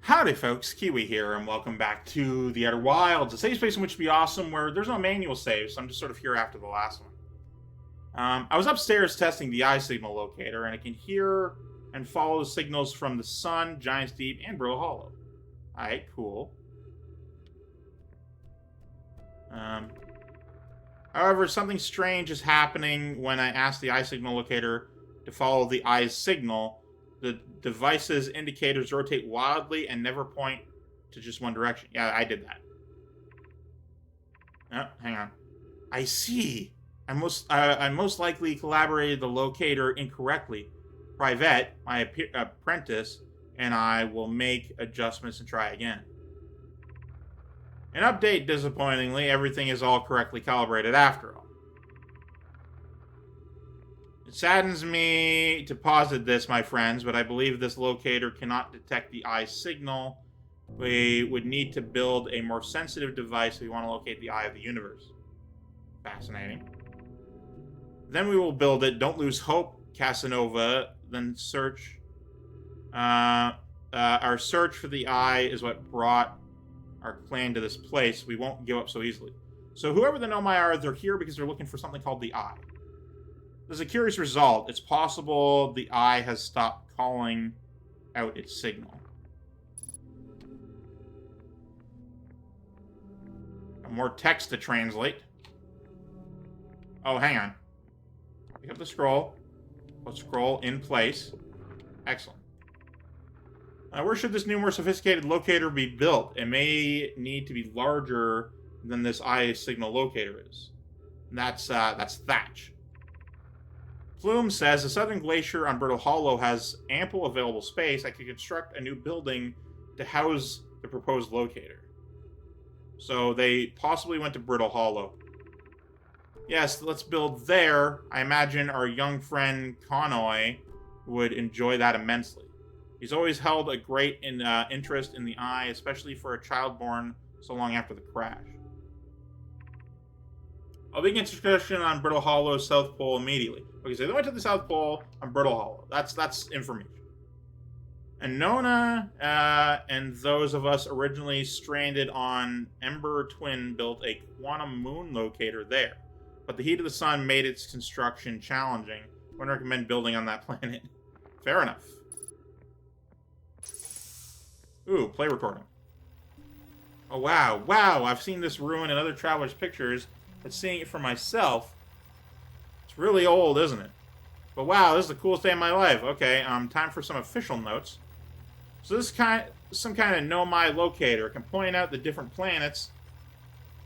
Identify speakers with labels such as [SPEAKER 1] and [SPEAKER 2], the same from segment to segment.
[SPEAKER 1] Howdy folks, Keywii here, and welcome back to The Outer Wilds, a safe space in which to be awesome where there's no manual save, so I'm just sort of here after the last one. I was upstairs testing the eye signal locator, and I can hear and follow the signals from the Sun, Giant's Deep, and Brittle Hollow. Alright, cool. However, something strange is happening when I ask the eye signal locator to follow the eye's signal. The device's indicators rotate wildly and never point to just one direction. Yeah, I did that. Oh, hang on. I see. I most likely collaborated the locator incorrectly. Private, my apprentice, and I will make adjustments and try again. An update, disappointingly, everything is all correctly calibrated after all. It saddens me to posit this, my friends, but I believe this locator cannot detect the eye signal. We would need to build a more sensitive device if we want to locate the eye of the universe. Fascinating. Then we will build it. Don't lose hope, Casanova. Then search. Our search for the eye is what brought our clan to this place. We won't give up so easily. So whoever the Nomai are, they're here because they're looking for something called the eye. There's a curious result. It's possible the eye has stopped calling out its signal. More text to translate. Oh, hang on. Pick up the scroll. Put scroll in place. Excellent. Where should this new, more sophisticated locator be built? It may need to be larger than this eye signal locator is. And that's Thatch. Plume says the southern glacier on Brittle Hollow has ample available space. I could construct a new building to house the proposed locator. So they possibly went to Brittle Hollow. Yes, let's build there. I imagine our young friend Conoi would enjoy that immensely. He's always held a great interest in the eye, especially for a child born so long after the crash. I'll begin construction on Brittle Hollow's South Pole immediately. Okay, so they went to the South Pole on Brittle Hollow. That's information. And Nona and those of us originally stranded on Ember Twin built a quantum moon locator there. But the heat of the sun made its construction challenging. I wouldn't recommend building on that planet. Fair enough. Ooh, play recording. Oh, wow. Wow, I've seen this ruin in other travelers' pictures, but seeing it for myself, it's really old, isn't it? But wow, this is the coolest day of my life. Okay, time for some official notes. So this is some kind of Nomai locator. It can point out the different planets,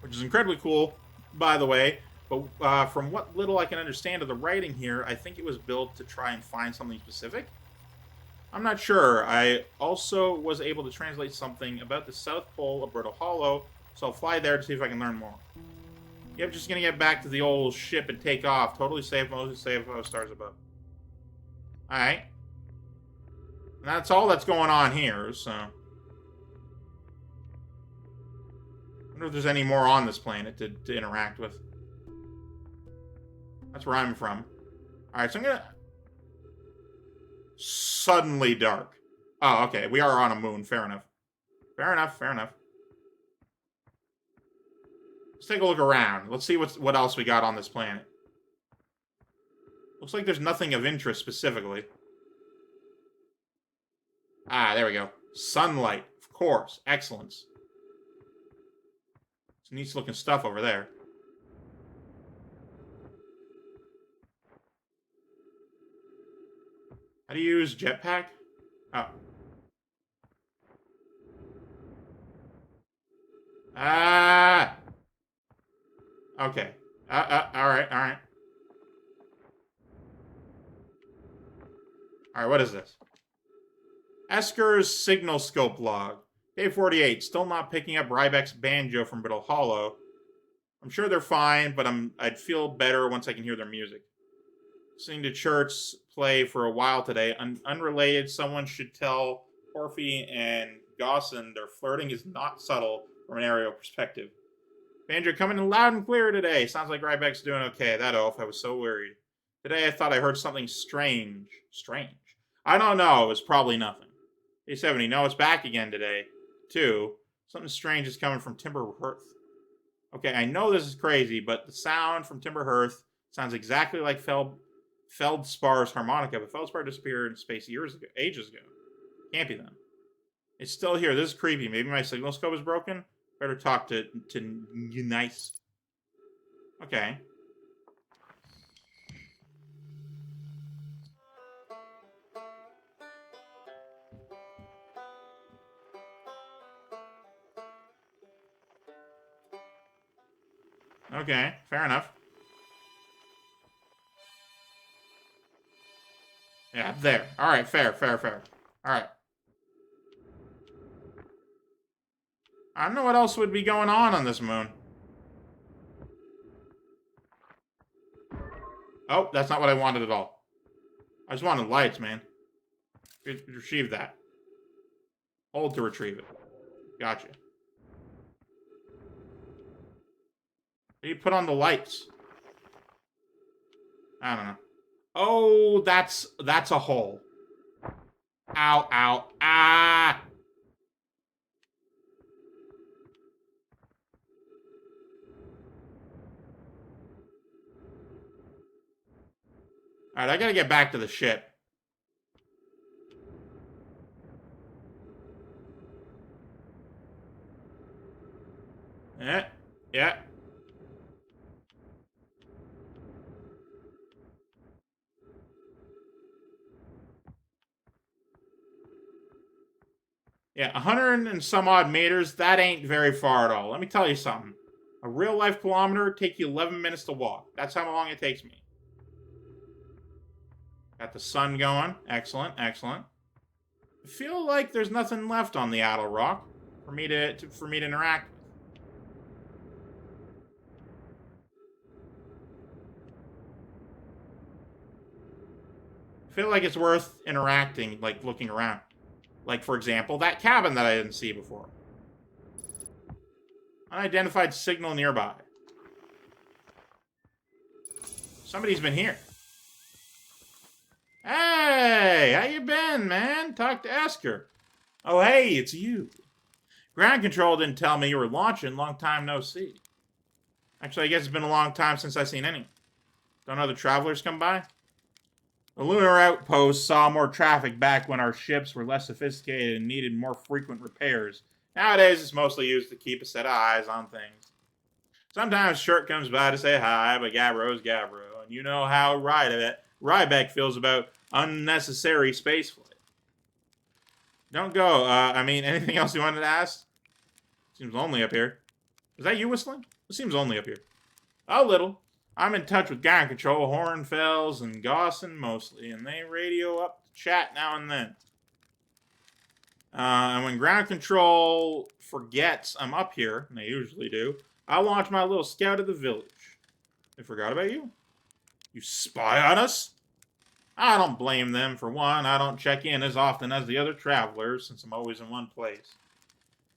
[SPEAKER 1] which is incredibly cool, by the way. But from what little I can understand of the writing here, I think it was built to try and find something specific. I'm not sure. I also was able to translate something about the South Pole of Brittle Hollow, so I'll fly there to see if I can learn more. Yep, just gonna get back to the old ship and take off. Totally safe, mostly safe, stars above. Alright. And that's all that's going on here, so... I wonder if there's any more on this planet to interact with. That's where I'm from. Alright, so I'm gonna... Suddenly dark. Oh, okay, we are on a moon, fair enough. Fair enough, fair enough. Let's take a look around. Let's see what else we got on this planet. Looks like there's nothing of interest specifically. Ah, there we go. Sunlight, of course. Excellence. Some neat looking stuff over there. How do you use jetpack? Oh. Ah! Okay. Alright, alright. Alright, what is this? Esker's signal scope log. Day 48. Still not picking up Rybek's banjo from Brittle Hollow. I'm sure they're fine, but I'd feel better once I can hear their music. Listening to Church play for a while today. Unrelated, someone should tell Porphy and Gosson their flirting is not subtle from an aerial perspective. Banjo coming in loud and clear today. Sounds like Rybek's doing okay. That oaf, I was so worried. Today I thought I heard something strange. Strange? I don't know. It was probably nothing. Day 70. No, it's back again today, too. Something strange is coming from Timber Hearth. Okay, I know this is crazy, but the sound from Timber Hearth sounds exactly like Feldspar's harmonica, but Feldspar disappeared in space ages ago. Can't be them. It's still here. This is creepy. Maybe my signal scope is broken. Better talk to nice. Okay. Okay, fair enough. Yeah, there. Alright, fair. Alright. I don't know what else would be going on this moon. Oh, that's not what I wanted at all. I just wanted lights, man. Retrieve that. Hold to retrieve it. Gotcha. You put on the lights. I don't know. Oh, that's a hole. Ow, ow, ah! Alright, I gotta get back to the ship. Yeah. Yeah, 100 and some odd meters, that ain't very far at all. Let me tell you something. A real life kilometer take you 11 minutes to walk. That's how long it takes me. Got the sun going. Excellent. I feel like there's nothing left on the Idle Rock for me to interact with. I feel like it's worth interacting, like looking around. Like, for example, that cabin that I didn't see before. Unidentified signal nearby. Somebody's been here. Hey, how you been, man? Talk to Esker. Oh, hey, it's you. Ground control didn't tell me you were launching. Long time no see. Actually, I guess it's been a long time since I've seen any. Don't other travelers come by? The lunar outpost saw more traffic back when our ships were less sophisticated and needed more frequent repairs. Nowadays, it's mostly used to keep a set of eyes on things. Sometimes Shirk comes by to say hi, but Gavro's Gavro, and you know how Ryback feels about unnecessary spaceflight. Don't go. I mean, anything else you wanted to ask? Seems lonely up here. Is that you whistling? It seems lonely up here. A little. I'm in touch with ground control, Hornfels, and Gosson mostly, and they radio up to chat now and then. And when ground control forgets I'm up here, and they usually do, I'll launch my little scout of the village. They forgot about you? You spy on us? I don't blame them. For one, I don't check in as often as the other travelers, since I'm always in one place.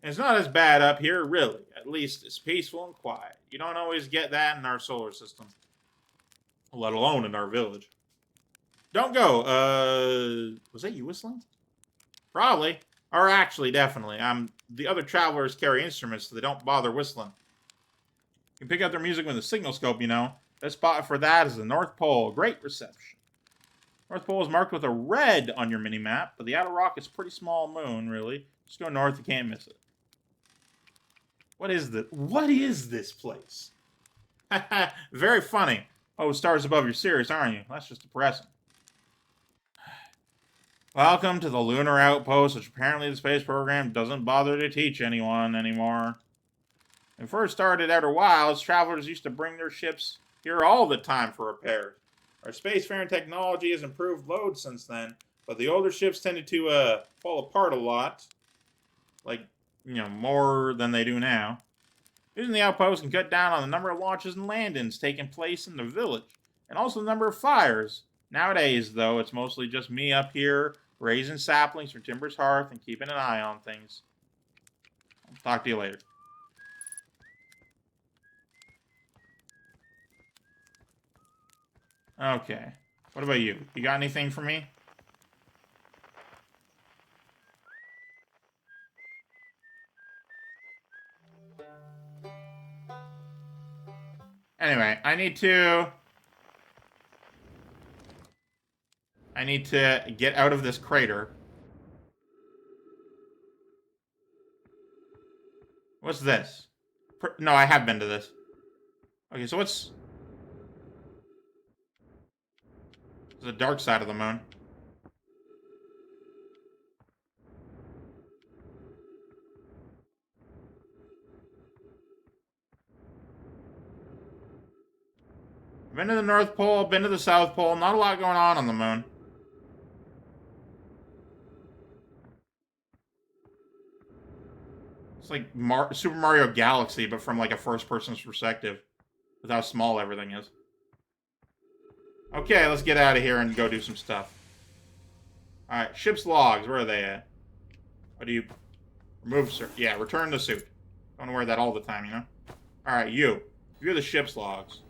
[SPEAKER 1] And it's not as bad up here, really. At least it's peaceful and quiet. You don't always get that in our solar system. Let alone in our village. Don't go. Was that you whistling? Probably. Or actually, definitely. The other travelers carry instruments, so they don't bother whistling. You can pick out their music with a signal scope, you know. The spot for that is the North Pole. Great reception. North Pole is marked with a red on your mini-map, but the Outer Rock is a pretty small moon, really. Just go north, you can't miss it. What is this place? Very funny. Oh, stars above your Sirius, aren't you? That's just depressing. Welcome to the lunar outpost, which apparently the space program doesn't bother to teach anyone anymore. When we first started Outer Wilds, travelers used to bring their ships here all the time for repairs. Our spacefaring technology has improved loads since then, but the older ships tended to fall apart a lot. Like, more than they do now. Using the outpost can cut down on the number of launches and landings taking place in the village, and also the number of fires. Nowadays, though, it's mostly just me up here, raising saplings for Timber's Hearth and keeping an eye on things. I'll talk to you later. Okay. What about you? You got anything for me? Anyway, I need to get out of this crater. What's this? No, I have been to this. Okay, so what's... the dark side of the moon. Been to the North Pole, been to the South Pole. Not a lot going on the moon. It's like Super Mario Galaxy, but from like a first-person's perspective. With how small everything is. Okay, let's get out of here and go do some stuff. Alright, ship's logs. Where are they at? What do you... remove, sir? Yeah, return the suit. Don't wear that all the time, you know? Alright, you. View the ship's logs.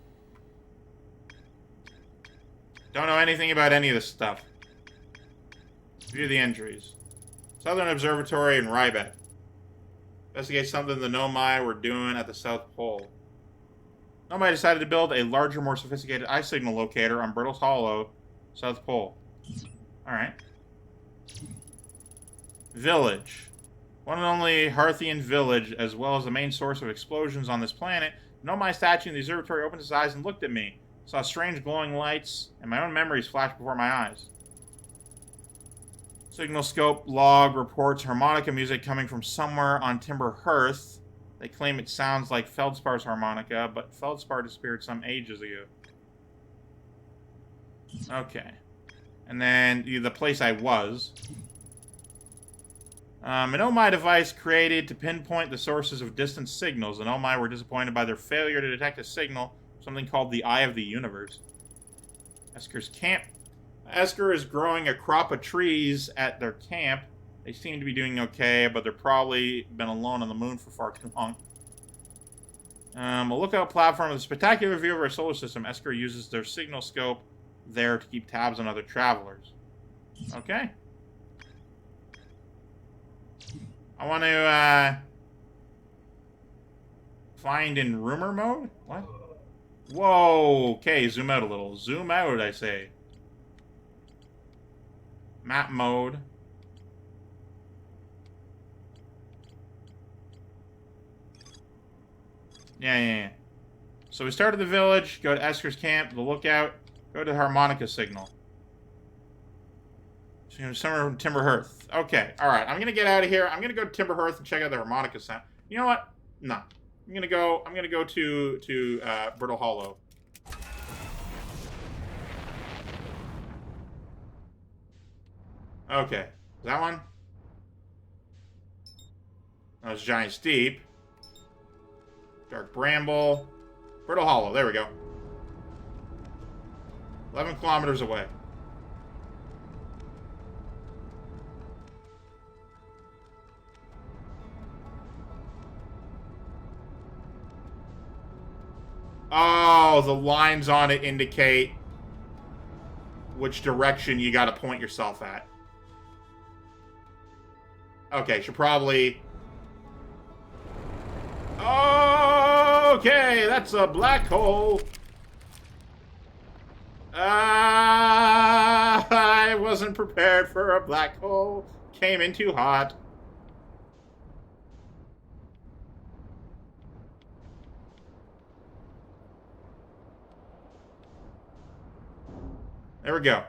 [SPEAKER 1] Don't know anything about any of this stuff. View the entries. Southern Observatory in Rybeck. Investigate something the Nomai were doing at the South Pole. Nomai decided to build a larger, more sophisticated eye signal locator on Brittle's Hollow, South Pole. Alright. Village. One and only Harthian village, as well as the main source of explosions on this planet. The Nomai statue in the observatory opened his eyes and looked at me. Saw strange glowing lights, and my own memories flashed before my eyes. Signal scope log reports harmonica music coming from somewhere on Timber Hearth. They claim it sounds like Feldspar's harmonica, but Feldspar disappeared some ages ago. Okay. And then the place I was. An Omai device created to pinpoint the sources of distant signals. And Omai were disappointed by their failure to detect a signal, something called the Eye of the Universe. Esker's camp. Esker is growing a crop of trees at their camp. They seem to be doing okay, but they've probably been alone on the moon for far too long. A lookout platform with a spectacular view of our solar system. Esker uses their signal scope there to keep tabs on other travelers. Okay. I want to, find in rumor mode? What? Whoa! Okay, zoom out a little. Zoom out, I say. Map mode. Yeah. So we started the village, go to Esker's camp, the lookout, go to the harmonica signal. So somewhere from Timber Hearth. Okay, alright, I'm gonna get out of here. I'm gonna go to Timber Hearth and check out the harmonica sound. You know what? No. I'm gonna go to Brittle Hollow. Okay. That one? That was Giant Steep. Dark Bramble. Brittle Hollow. There we go. 11 kilometers away. Oh, the lines on it indicate which direction you gotta point yourself at. Okay, should probably... Okay, that's a black hole. I wasn't prepared for a black hole. Came in too hot. There we go.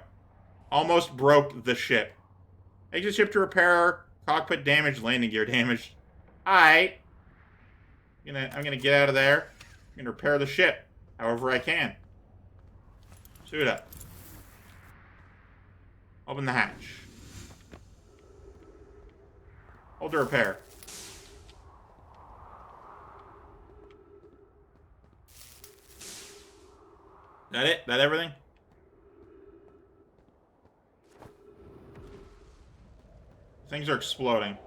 [SPEAKER 1] Almost broke the ship. Exit ship to repair. Cockpit damaged. Landing gear damaged. Alright. I'm gonna get out of there. I'm gonna repair the ship however I can. Suit up. Open the hatch. Hold to repair. That it? That everything? Things are exploding.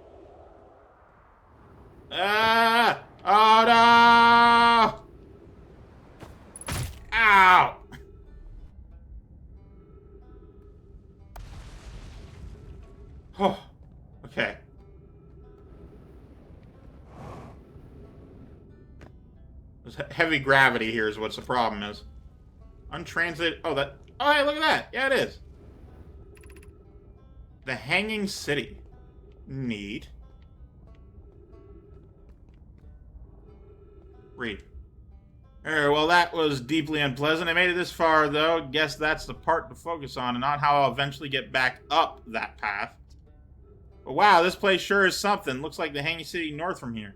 [SPEAKER 1] Ah! Oh no! Ow! Oh, okay. Heavy gravity here is what's the problem is. Untranslated. Oh, that. Oh, hey, look at that. Yeah, it is. The Hanging City. Neat. Read. Well, that was deeply unpleasant. I made it this far, though. Guess that's the part to focus on, and not how I'll eventually get back up that path. But wow, this place sure is something. Looks like the Hanging City north from here.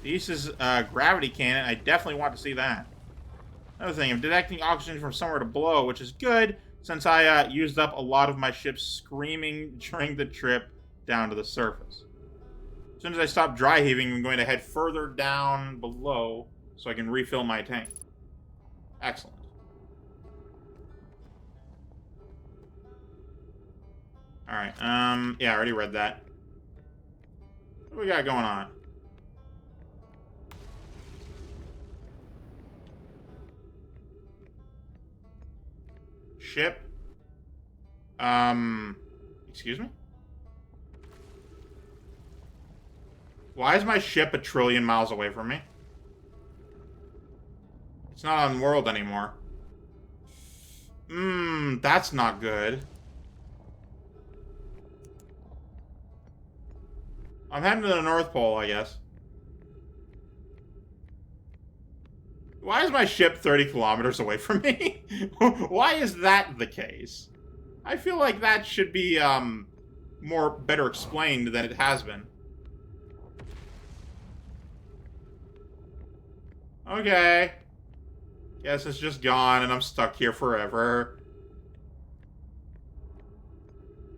[SPEAKER 1] The east is gravity cannon. I definitely want to see that. Another thing, I'm detecting oxygen from somewhere to below, which is good, since I used up a lot of my ship's screaming during the trip down to the surface. As soon as I stop dry heaving, I'm going to head further down below so I can refill my tank. Excellent. Alright, yeah, I already read that. What do we got going on? Ship. Excuse me? Why is my ship 1 trillion miles away from me? It's not on world anymore. That's not good. I'm heading to the North Pole, I guess. Why is my ship 30 kilometers away from me? Why is that the case? I feel like that should be, better explained than it has been. Okay. Guess it's just gone and I'm stuck here forever.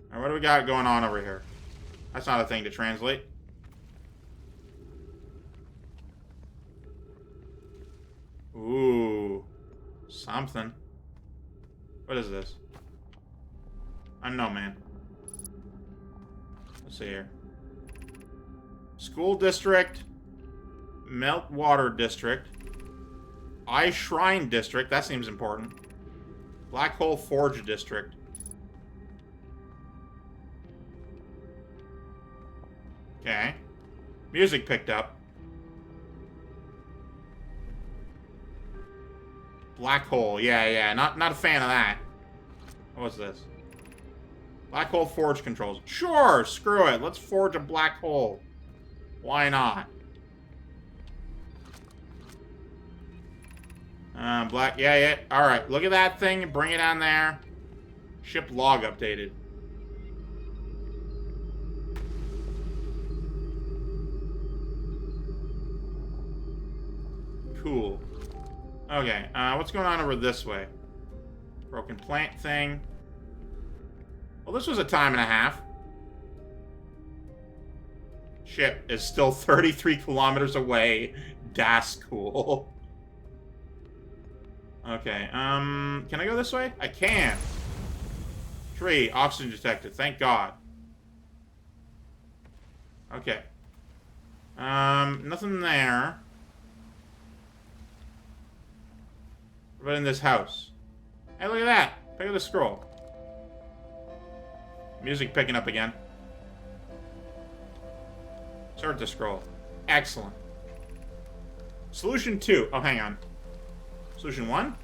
[SPEAKER 1] Alright, what do we got going on over here? That's not a thing to translate. Ooh. Something. What is this? Unknown, man. Let's see here. School district. Meltwater district. Ice Shrine district. That seems important. Black Hole Forge district. Okay. Music picked up. Black hole. Yeah. Not a fan of that. What's this? Black hole forge controls. Sure, screw it. Let's forge a black hole. Why not? Yeah. Alright, look at that thing. Bring it on there. Ship log updated. Cool. Okay, what's going on over this way? Broken plant thing. Well, this was a time and a half. Ship is still 33 kilometers away. Das cool. Okay, can I go this way? I can. Tree, oxygen detected, thank God. Okay. Nothing there. What about in this house? Hey, look at that. Pick up the scroll. Music picking up again. Start the scroll. Excellent. Solution 2. Oh, hang on. Solution 1?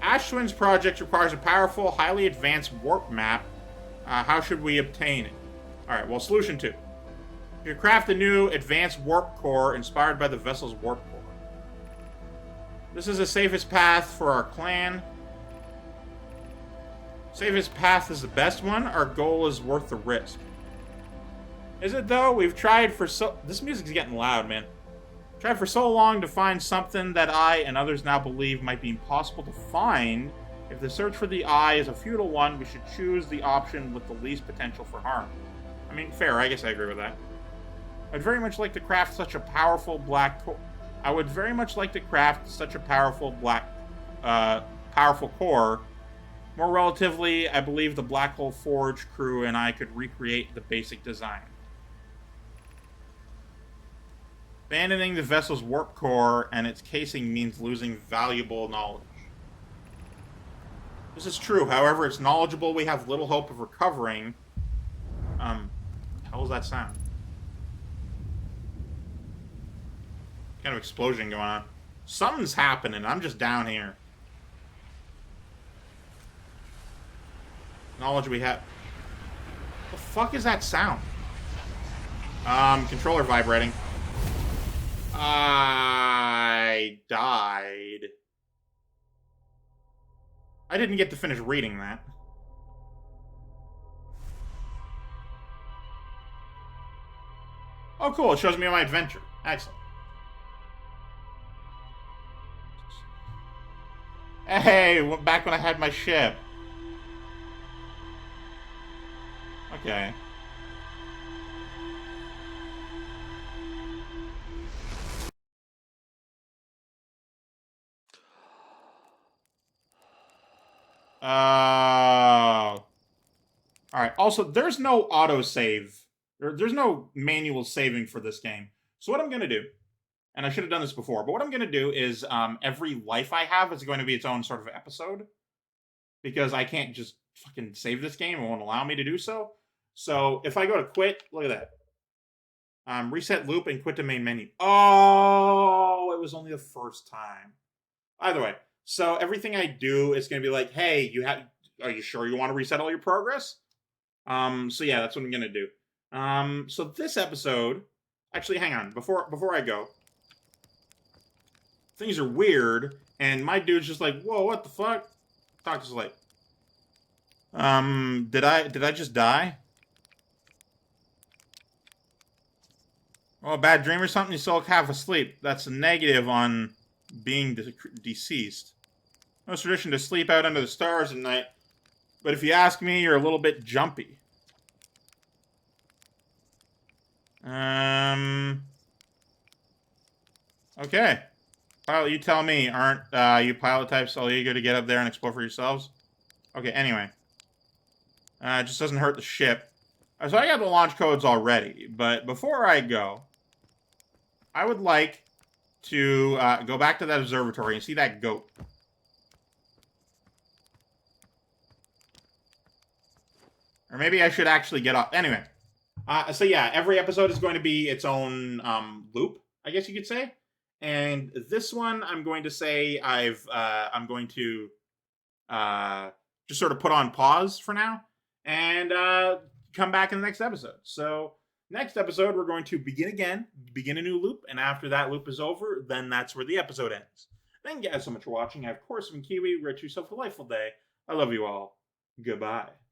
[SPEAKER 1] Ash Twins project requires a powerful, highly advanced warp map. How should we obtain it? Alright, well, solution 2. You craft a new advanced warp core inspired by the vessel's warp core. This is the safest path for our clan. Safest path is the best one. Our goal is worth the risk. Is it though? We've tried for so... This music's getting loud, man. Tried for so long to find something that I and others now believe might be impossible to find. If the search for the eye is a futile one, we should choose the option with the least potential for harm. I mean, fair. I guess I agree with that. I'd very much like to craft such a powerful black... I would very much like to craft such a powerful powerful core. More relatively, I believe the Black Hole Forge crew and I could recreate the basic design. Abandoning the vessel's warp core and its casing means losing valuable knowledge. This is true, however, it's knowledgeable we have little hope of recovering. How does that sound? Can kind of explosion going on. Something's happening. I'm just down here. Knowledge we have. What the fuck is that sound? Controller vibrating. I died. I didn't get to finish reading that. Oh, cool. It shows me my adventure. Excellent. Hey, back when I had my ship. Okay. Alright. Also, there's no autosave. There's no manual saving for this game. So what I'm going to do, and I should have done this before, but what I'm going to do is every life I have is going to be its own sort of episode. Because I can't just fucking save this game. It won't allow me to do so. So if I go to quit, look at that. Reset loop and quit to main menu. Oh, it was only the first time. Either way. So everything I do is going to be like, hey, are you sure you want to reset all your progress? So yeah, that's what I'm going to do. So this episode, actually, hang on. Before I go, things are weird, and my dude's just like, whoa, what the fuck? Talk to like, did I just die? Oh, a bad dream or something? You still half asleep. That's a negative on being deceased. No tradition to sleep out under the stars at night, but if you ask me, you're a little bit jumpy. Okay. Pilot, you tell me, aren't you pilot types all eager to get up there and explore for yourselves? Okay, anyway. It just doesn't hurt the ship. So I got the launch codes already, but before I go, I would like to go back to that observatory and see that goat. Or maybe I should actually get up. Anyway. So yeah, every episode is going to be its own loop, I guess you could say. And this one, I'm going to say I'm going to just sort of put on pause for now and come back in the next episode. So next episode, we're going to begin a new loop, and after that loop is over, then that's where the episode ends. Thank you guys so much for watching. I, of course, am Keywii. Wish yourself a delightful day. I love you all. Goodbye.